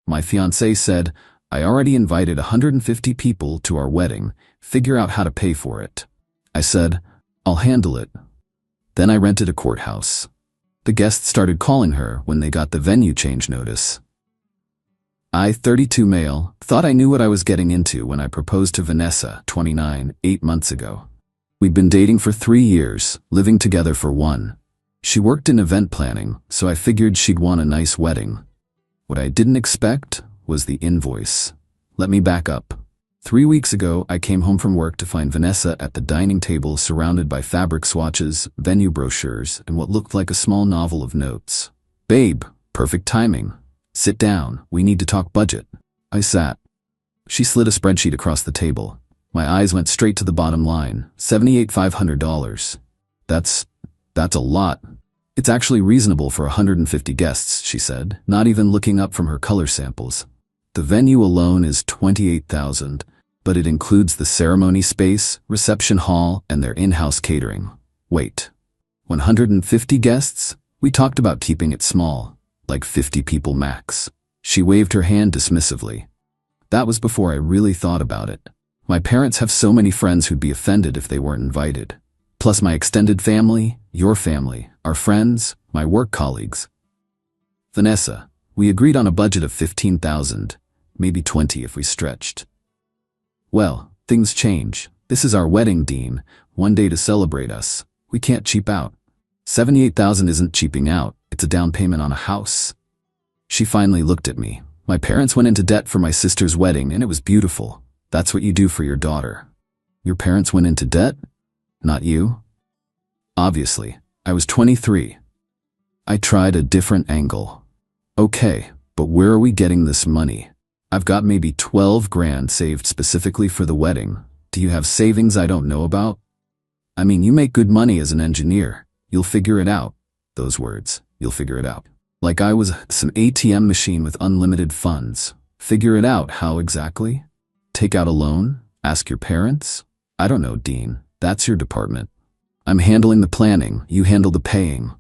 My fiancé said, I already invited 150 people to our wedding. Figure out how to pay for it. I said, I'll handle it. Then I rented a courthouse. The guests started calling her when they got the venue change notice. I, 32 male, thought I knew what I was getting into when I proposed to Vanessa, 29, 8 months ago. We'd been dating for 3 years, living together for 1. She worked in event planning, so I figured she'd want a nice wedding. What I didn't expect was the invoice. Let me back up. 3 weeks ago, I came home from work to find Vanessa at the dining table surrounded by fabric swatches, venue brochures, and what looked like a small novel of notes. Babe, perfect timing. Sit down, we need to talk budget. I sat. She slid a spreadsheet across the table. My eyes went straight to the bottom line, $78,500. That's a lot. It's actually reasonable for 150 guests, she said, not even looking up from her color samples. The venue alone is $28,000, but it includes the ceremony space, reception hall, and their in-house catering. Wait, 150 guests? We talked about keeping it small, like 50 people max. She waved her hand dismissively. That was before I really thought about it. My parents have so many friends who'd be offended if they weren't invited. Plus my extended family, your family, our friends, my work colleagues. Vanessa, we agreed on a budget of $15,000, maybe 20 if we stretched. Well, things change. This is our wedding, Dean. One day to celebrate us. We can't cheap out. $78,000 isn't cheaping out. It's a down payment on a house. She finally looked at me. My parents went into debt for my sister's wedding, and it was beautiful. That's what you do for your daughter. Your parents went into debt? Not you? Obviously. I was 23. I tried a different angle. Okay, but where are we getting this money? I've got maybe 12 grand saved specifically for the wedding. Do you have savings I don't know about? I mean, you make good money as an engineer. You'll figure it out. Those words, you'll figure it out. Like I was some ATM machine with unlimited funds. Figure it out, how exactly? Take out a loan? Ask your parents? I don't know, Dean. That's your department. I'm handling the planning, you handle the paying.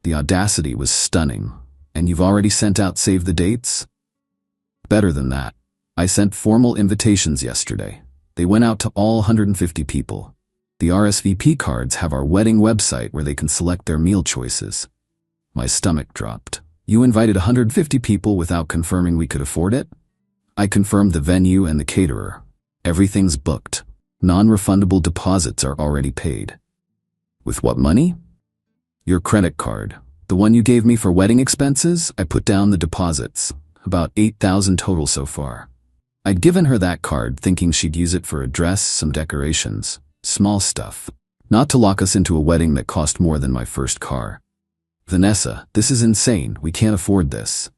The audacity was stunning. And you've already sent out save the dates? Better than that. I sent formal invitations yesterday. They went out to all 150 people. The RSVP cards have our wedding website where they can select their meal choices. My stomach dropped. You invited 150 people without confirming we could afford it? I confirmed the venue and the caterer. Everything's booked. Non-refundable deposits are already paid. With what money? Your credit card. The one you gave me for wedding expenses, I put down the deposits. About $8,000 total so far. I'd given her that card thinking she'd use it for a dress, some decorations. Small stuff. Not to lock us into a wedding that cost more than my first car. Vanessa, this is insane. We can't afford this.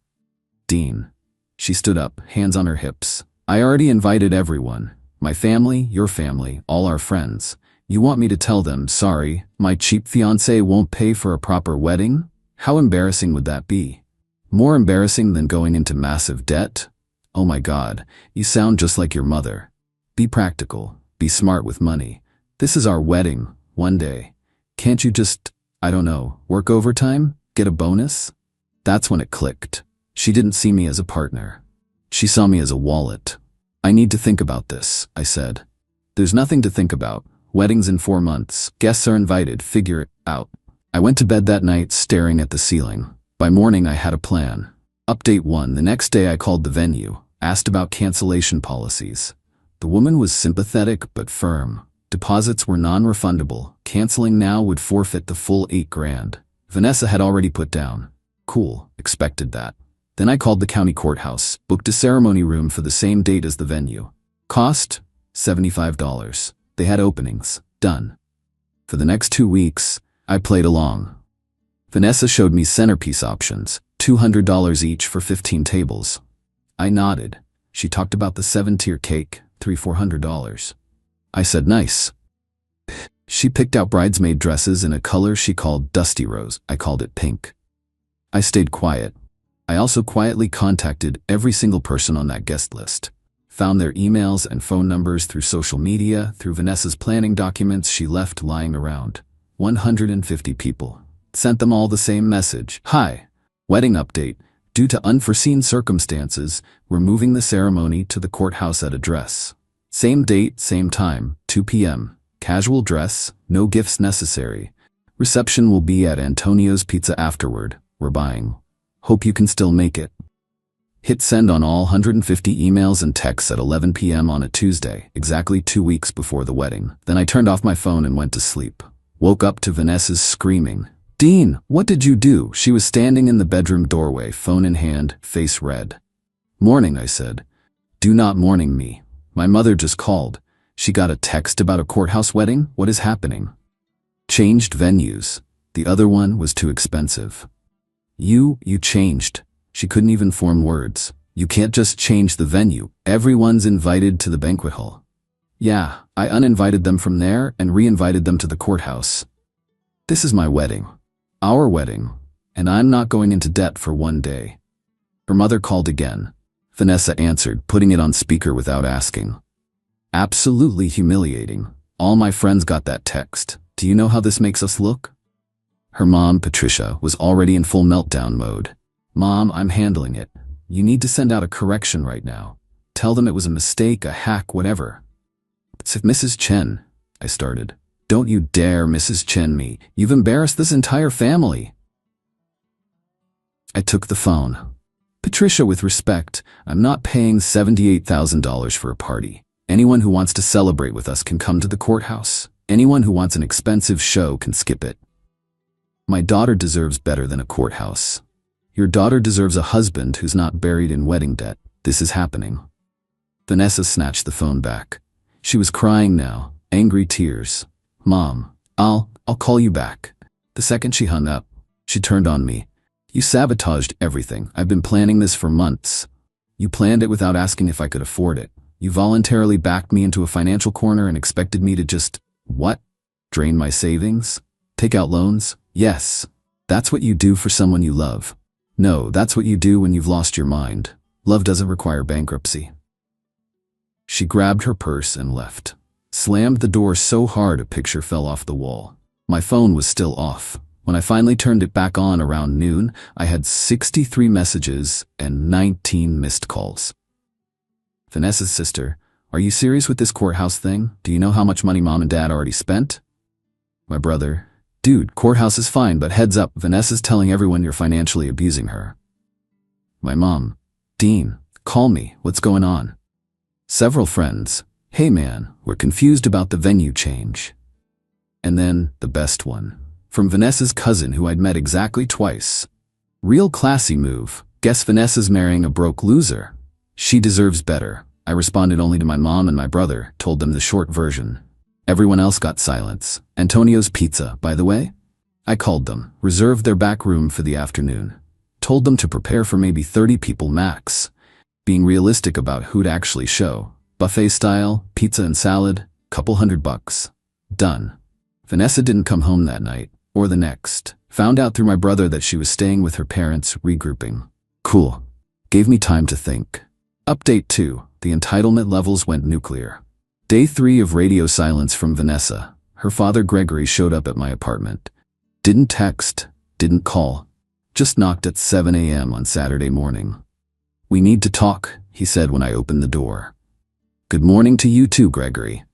Dean. She stood up, hands on her hips. I already invited everyone. My family, your family, all our friends. You want me to tell them, sorry, my cheap fiancé won't pay for a proper wedding? How embarrassing would that be? More embarrassing than going into massive debt? Oh my God, you sound just like your mother. Be practical. Be smart with money. This is our wedding, one day. Can't you just, I don't know, work overtime? Get a bonus? That's when it clicked. She didn't see me as a partner. She saw me as a wallet. I need to think about this, I said. There's nothing to think about. Wedding's in 4 months. Guests are invited. Figure it out. I went to bed that night staring at the ceiling. By morning I had a plan. Update 1. The next day I called the venue, asked about cancellation policies. The woman was sympathetic but firm. Deposits were non-refundable. Canceling now would forfeit the full 8 grand. Vanessa had already put down. Cool, expected that. Then I called the county courthouse, booked a ceremony room for the same date as the venue. Cost? $75. They had openings. Done. For the next 2 weeks, I played along. Vanessa showed me centerpiece options, $200 each for 15 tables. I nodded. She talked about the 7-tier cake, $300-400. I said nice. She picked out bridesmaid dresses in a color she called dusty rose. I called it pink. I stayed quiet. I also quietly contacted every single person on that guest list. Found their emails and phone numbers through social media, through Vanessa's planning documents she left lying around. 150 people. Sent them all the same message. Hi. Wedding update. Due to unforeseen circumstances, we're moving the ceremony to the courthouse at address. Same date, same time, 2 p.m. Casual dress, no gifts necessary. Reception will be at Antonio's Pizza afterward. We're buying. Hope you can still make it. Hit send on all 150 emails and texts at 11 p.m. on a Tuesday, exactly 2 weeks before the wedding. Then I turned off my phone and went to sleep. Woke up to Vanessa's screaming, "Dean, what did you do?" She was standing in the bedroom doorway, phone in hand, face red. "Morning," I said. "Do not morning me. My mother just called. She got a text about a courthouse wedding. What is happening?" "Changed venues. The other one was too expensive." You changed." She couldn't even form words. "You can't just change the venue. Everyone's invited to the banquet hall." "Yeah, I uninvited them from there and re-invited them to the courthouse. This is my wedding. Our wedding. And I'm not going into debt for one day." Her mother called again. Vanessa answered, putting it on speaker without asking. "Absolutely humiliating. All my friends got that text. Do you know how this makes us look?" Her mom, Patricia, was already in full meltdown mode. "Mom, I'm handling it. You need to send out a correction right now. Tell them it was a mistake, a hack, whatever." "Mrs. Chen," I started. "Don't you dare Mrs. Chen me. You've embarrassed this entire family." I took the phone. "Patricia, with respect, I'm not paying $78,000 for a party. Anyone who wants to celebrate with us can come to the courthouse. Anyone who wants an expensive show can skip it. My daughter deserves better than a courthouse. Your daughter deserves a husband who's not buried in wedding debt. This is happening." Vanessa snatched the phone back. She was crying now, angry tears. "Mom, I'll call you back." The second she hung up, she turned on me. "You sabotaged everything. I've been planning this for months. You planned it without asking if I could afford it. You voluntarily backed me into a financial corner and expected me to just, what? Drain my savings? Take out loans? Yes. That's what you do for someone you love. No, that's what you do when you've lost your mind. Love doesn't require bankruptcy." She grabbed her purse and left. Slammed the door so hard a picture fell off the wall. My phone was still off. When I finally turned it back on around noon, I had 63 messages and 19 missed calls. "Vanessa's sister, are you serious with this courthouse thing? Do you know how much money Mom and Dad already spent?" My brother, "Dude, courthouse is fine, but heads up, Vanessa's telling everyone you're financially abusing her." My mom, "Dean, call me, what's going on?" Several friends, "Hey man, we're confused about the venue change." And then, the best one, from Vanessa's cousin who I'd met exactly twice. "Real classy move. Guess Vanessa's marrying a broke loser. She deserves better." I responded only to my mom and my brother, told them the short version. Everyone else got silence. "Antonio's Pizza, by the way?" I called them, reserved their back room for the afternoon. Told them to prepare for maybe 30 people max. Being realistic about who'd actually show. Buffet style, pizza and salad, couple $100. Done. Vanessa didn't come home that night, or the next. Found out through my brother that she was staying with her parents, regrouping. Cool. Gave me time to think. Update 2. The entitlement levels went nuclear. Day 3 of radio silence from Vanessa. Her father Gregory showed up at my apartment. Didn't text, didn't call. Just knocked at 7 a.m. on Saturday morning. "We need to talk," he said when I opened the door. "Good morning to you too, Gregory."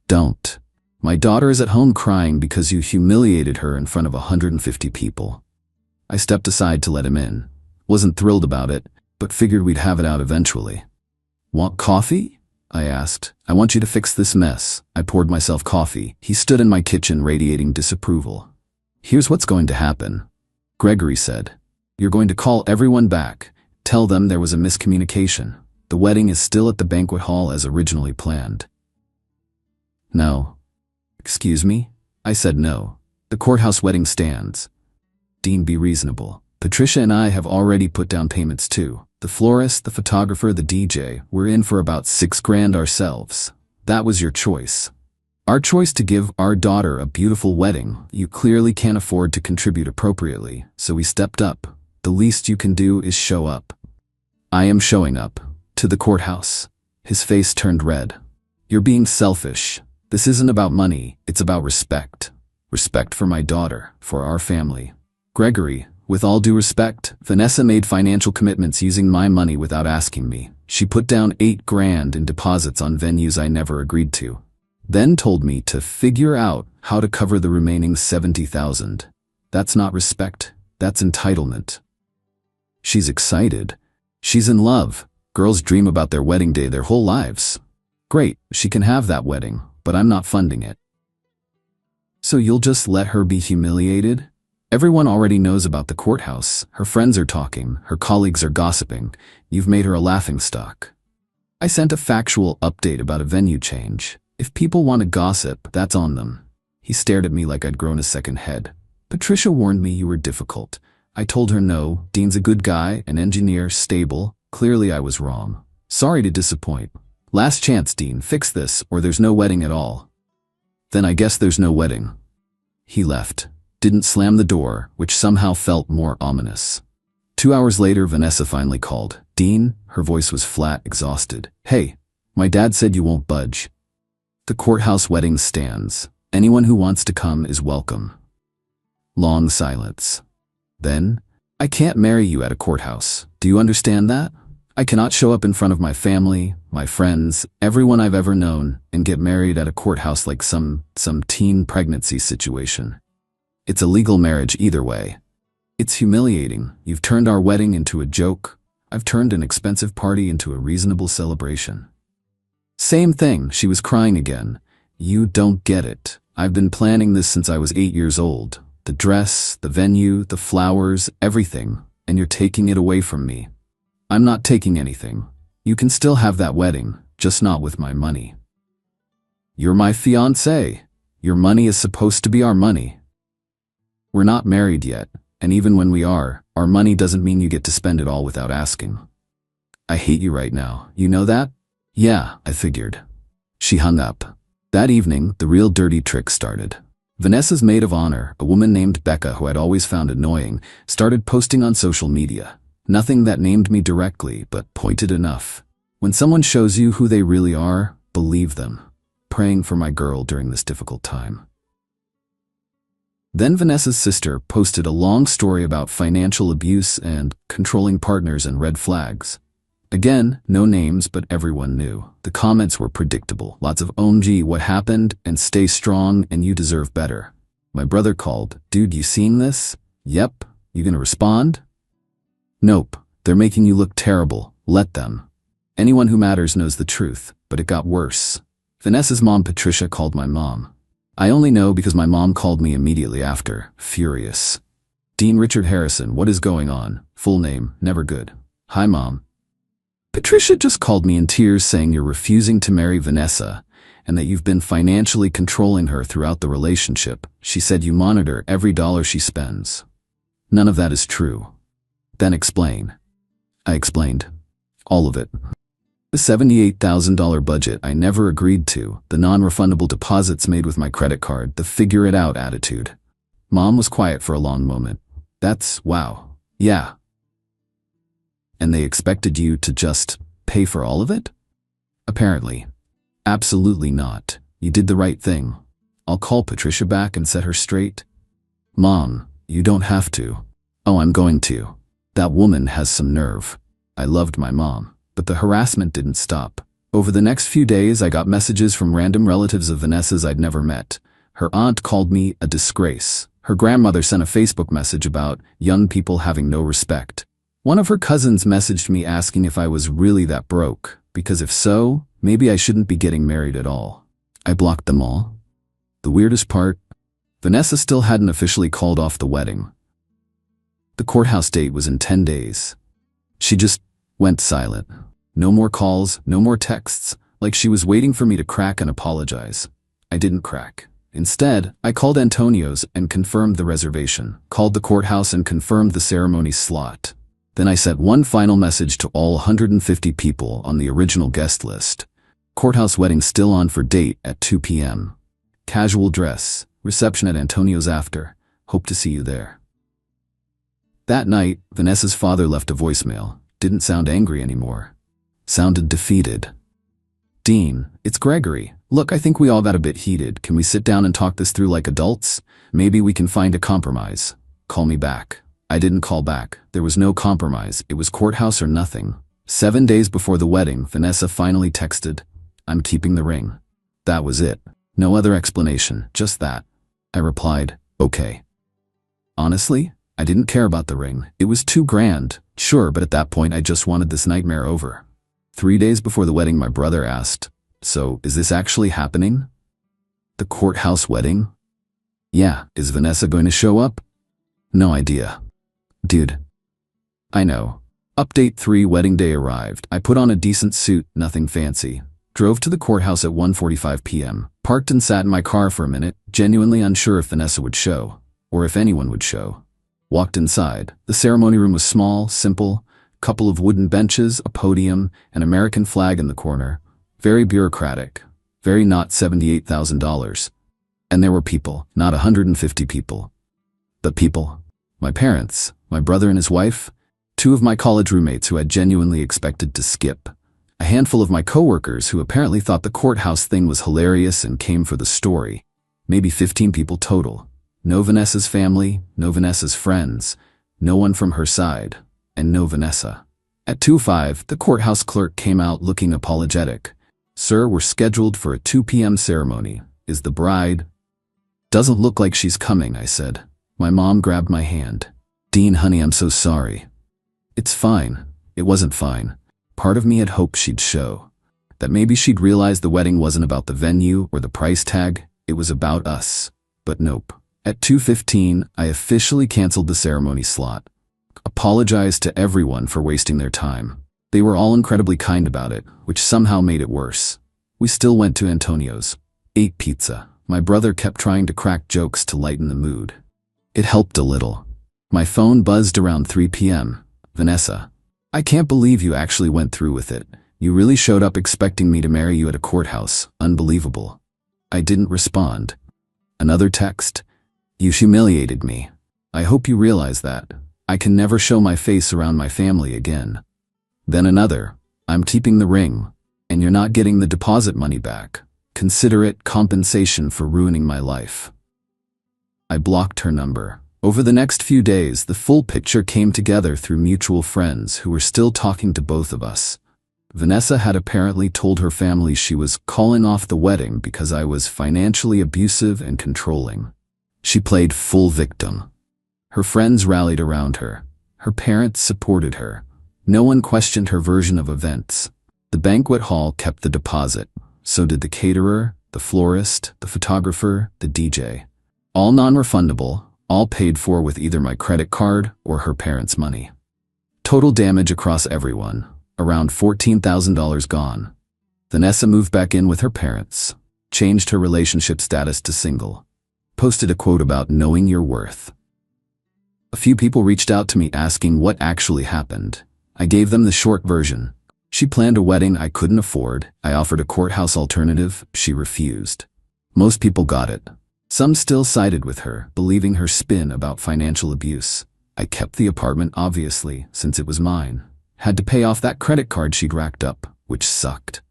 "Don't. My daughter is at home crying because you humiliated her in front of 150 people." I stepped aside to let him in. Wasn't thrilled about it, but figured we'd have it out eventually. "Want coffee?" I asked. "I want you to fix this mess." I poured myself coffee. He stood in my kitchen radiating disapproval. "Here's what's going to happen," Gregory said. "You're going to call everyone back. Tell them there was a miscommunication. The wedding is still at the banquet hall as originally planned." "No." "Excuse me?" I said no. "The courthouse wedding stands." "Dean, be reasonable. Patricia and I have already put down payments too. The florist, the photographer, the DJ, we're in for about $6,000 ourselves. That was your choice. Our choice to give our daughter a beautiful wedding. You clearly can't afford to contribute appropriately, so we stepped up. The least you can do is show up." "I am showing up. To the courthouse." His face turned red. "You're being selfish. This isn't about money, it's about respect. Respect for my daughter, for our family." "Gregory, With all due respect, Vanessa made financial commitments using my money without asking me. She put down 8 grand in deposits on venues I never agreed to. Then told me to figure out how to cover the remaining 70,000. That's not respect, that's entitlement. She's excited. She's in love. Girls dream about their wedding day their whole lives. Great, she can have that wedding, but I'm not funding it. So you'll just let her be humiliated? Everyone already knows about the courthouse. Her friends are talking, her colleagues are gossiping. You've made her a laughingstock. I sent a factual update about a venue change. If people want to gossip, that's on them. He stared at me like I'd grown a second head. Patricia warned me you were difficult. I told her no, Dean's a good guy, an engineer, stable. Clearly I was wrong. Sorry to disappoint. Last chance, Dean, fix this, or there's no wedding at all. Then I guess there's no wedding. He left. Didn't slam the door, which somehow felt more ominous. 2 hours later, Vanessa finally called. Dean, her voice was flat, exhausted. Hey, my dad said you won't budge. The courthouse wedding stands. Anyone who wants to come is welcome. Long silence. Then, I can't marry you at a courthouse. Do you understand that? I cannot show up in front of my family, my friends, everyone I've ever known, and get married at a courthouse like some teen pregnancy situation. It's a legal marriage either way. It's humiliating. You've turned our wedding into a joke. I've turned an expensive party into a reasonable celebration. Same thing, she was crying again. You don't get it. I've been planning this since I was 8 years old. The dress, the venue, the flowers, everything, and you're taking it away from me. I'm not taking anything. You can still have that wedding, just not with my money. You're my fiancée. Your money is supposed to be our money. We're not married yet, and even when we are, our money doesn't mean you get to spend it all without asking. I hate you right now, you know that? Yeah, I figured. She hung up. That evening, the real dirty trick started. Vanessa's maid of honor, a woman named Becca who I'd always found annoying, started posting on social media. Nothing that named me directly, but pointed enough. When someone shows you who they really are, believe them. Praying for my girl during this difficult time. Then Vanessa's sister posted a long story about financial abuse and controlling partners and red flags. Again, no names, but everyone knew. The comments were predictable. Lots of OMG, what happened, and stay strong, and you deserve better. My brother called. Dude, you seen this? Yep. You gonna respond? Nope. They're making you look terrible. Let them. Anyone who matters knows the truth, but it got worse. Vanessa's mom, Patricia, called my mom. I only know because my mom called me immediately after, furious. Dean Richard Harrison, what is going on? Full name, never good. Hi, Mom. Patricia just called me in tears saying you're refusing to marry Vanessa and that you've been financially controlling her throughout the relationship. She said you monitor every dollar she spends. None of that is true. Then explain. I explained. All of it. The $78,000 budget I never agreed to, the non-refundable deposits made with my credit card, the figure-it-out attitude. Mom was quiet for a long moment. That's wow. Yeah. And they expected you to just pay for all of it? Apparently. Absolutely not. You did the right thing. I'll call Patricia back and set her straight. Mom, you don't have to. Oh, I'm going to. That woman has some nerve. I loved my mom. But the harassment didn't stop. Over the next few days, I got messages from random relatives of Vanessa's I'd never met. Her aunt called me a disgrace. Her grandmother sent a Facebook message about young people having no respect. One of her cousins messaged me asking if I was really that broke, because if so, maybe I shouldn't be getting married at all. I blocked them all. The weirdest part, Vanessa still hadn't officially called off the wedding. The courthouse date was in 10 days. She just went silent. No more calls, no more texts, like she was waiting for me to crack and apologize. I didn't crack. Instead, I called Antonio's and confirmed the reservation, called the courthouse and confirmed the ceremony slot. Then I sent one final message to all 150 people on the original guest list. Courthouse wedding still on for date at 2 p.m. Casual dress, reception at Antonio's after. Hope to see you there. That night, Vanessa's father left a voicemail. Didn't sound angry anymore. Sounded defeated. Dean, it's Gregory. Look, I think we all got a bit heated. Can we sit down and talk this through like adults? Maybe we can find a compromise. Call me back. I didn't call back. There was no compromise. It was courthouse or nothing. 7 days before the wedding, Vanessa finally texted, "I'm keeping the ring." That was it. No other explanation, just that. I replied, "Okay." Honestly, I didn't care about the ring. It was $2,000, sure, but at that point I just wanted this nightmare over. 3 days before the wedding, my brother asked, "So, is this actually happening? The courthouse wedding?" "Yeah, is Vanessa going to show up?" "No idea." "Dude." "I know." Update 3: wedding day arrived. I put on a decent suit, nothing fancy. Drove to the courthouse at 1:45 p.m. Parked and sat in my car for a minute, genuinely unsure if Vanessa would show, or if anyone would show. Walked inside. The ceremony room was small, simple, couple of wooden benches, a podium, an American flag in the corner. Very bureaucratic. Very not $78,000. And there were people, not 150 people. But people. My parents, my brother and his wife, 2 of my college roommates who had genuinely expected to skip, a handful of my coworkers who apparently thought the courthouse thing was hilarious and came for the story, maybe 15 people total. No Vanessa's family, no Vanessa's friends, no one from her side, and no Vanessa. At 2:05, the courthouse clerk came out looking apologetic. "Sir, we're scheduled for a 2 p.m. ceremony. Is the bride?" "Doesn't look like she's coming," I said. My mom grabbed my hand. "Dean, honey, I'm so sorry." "It's fine." It wasn't fine. Part of me had hoped she'd show. That maybe she'd realize the wedding wasn't about the venue or the price tag, it was about us. But nope. At 2:15, I officially canceled the ceremony slot. Apologized to everyone for wasting their time. They were all incredibly kind about it, which somehow made it worse. We still went to Antonio's. Ate pizza. My brother kept trying to crack jokes to lighten the mood. It helped a little. My phone buzzed around 3 p.m. "Vanessa, I can't believe you actually went through with it. You really showed up expecting me to marry you at a courthouse. Unbelievable." I didn't respond. Another text. "You humiliated me. I hope you realize that. I can never show my face around my family again." Then another. "I'm keeping the ring, and you're not getting the deposit money back. Consider it compensation for ruining my life." I blocked her number. Over the next few days, the full picture came together through mutual friends who were still talking to both of us. Vanessa had apparently told her family she was calling off the wedding because I was financially abusive and controlling. She played full victim. Her friends rallied around her. Her parents supported her. No one questioned her version of events. The banquet hall kept the deposit. So did the caterer, the florist, the photographer, the DJ. All non-refundable, all paid for with either my credit card or her parents' money. Total damage across everyone. Around $14,000 gone. Vanessa moved back in with her parents. Changed her relationship status to single. Posted a quote about knowing your worth. A few people reached out to me asking what actually happened. I gave them the short version. She planned a wedding I couldn't afford. I offered a courthouse alternative. She refused. Most people got it. Some still sided with her, believing her spin about financial abuse. I kept the apartment, obviously, since it was mine. Had to pay off that credit card she'd racked up, which sucked.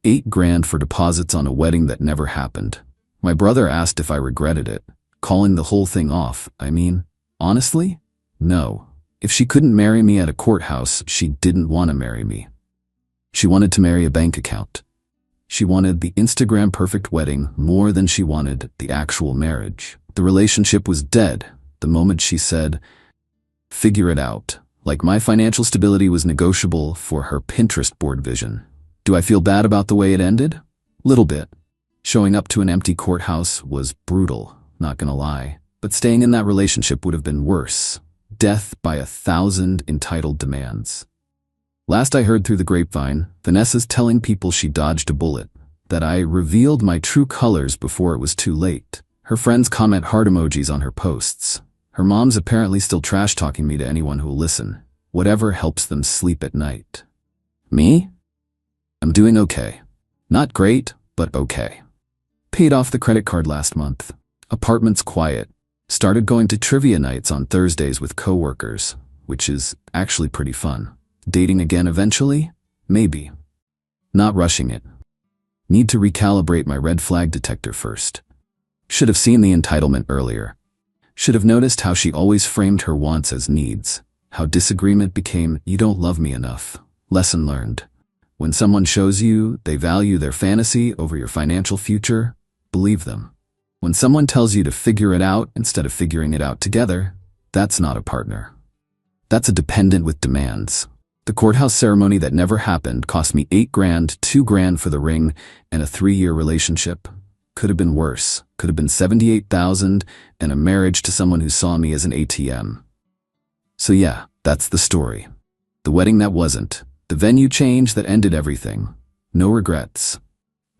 $8,000 for deposits on a wedding that never happened. My brother asked if I regretted it. Calling the whole thing off, I mean, honestly? No. If she couldn't marry me at a courthouse, she didn't want to marry me. She wanted to marry a bank account. She wanted the Instagram perfect wedding more than she wanted the actual marriage. The relationship was dead the moment she said, "Figure it out." Like my financial stability was negotiable for her Pinterest board vision. Do I feel bad about the way it ended? Little bit. Showing up to an empty courthouse was brutal, not gonna lie. But staying in that relationship would have been worse. Death by 1,000 entitled demands. Last I heard through the grapevine, Vanessa's telling people she dodged a bullet, that I revealed my true colors before it was too late. Her friends comment heart emojis on her posts. Her mom's apparently still trash-talking me to anyone who'll listen. Whatever helps them sleep at night. Me? I'm doing okay. Not great, but okay. Paid off the credit card last month. Apartment's quiet. Started going to trivia nights on Thursdays with coworkers, which is actually pretty fun. Dating again eventually? Maybe. Not rushing it. Need to recalibrate my red flag detector first. Should have seen the entitlement earlier. Should have noticed how she always framed her wants as needs. How disagreement became, "You don't love me enough." Lesson learned. When someone shows you they value their fantasy over your financial future, believe them. When someone tells you to figure it out instead of figuring it out together, that's not a partner. That's a dependent with demands. The courthouse ceremony that never happened cost me $8,000, $2,000 for the ring, and a 3-year relationship. Could have been worse. Could have been $78,000 and a marriage to someone who saw me as an ATM. So yeah, that's the story. The wedding that wasn't. The venue change that ended everything. No regrets.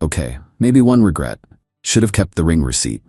Okay, maybe one regret. Should have kept the ring receipt.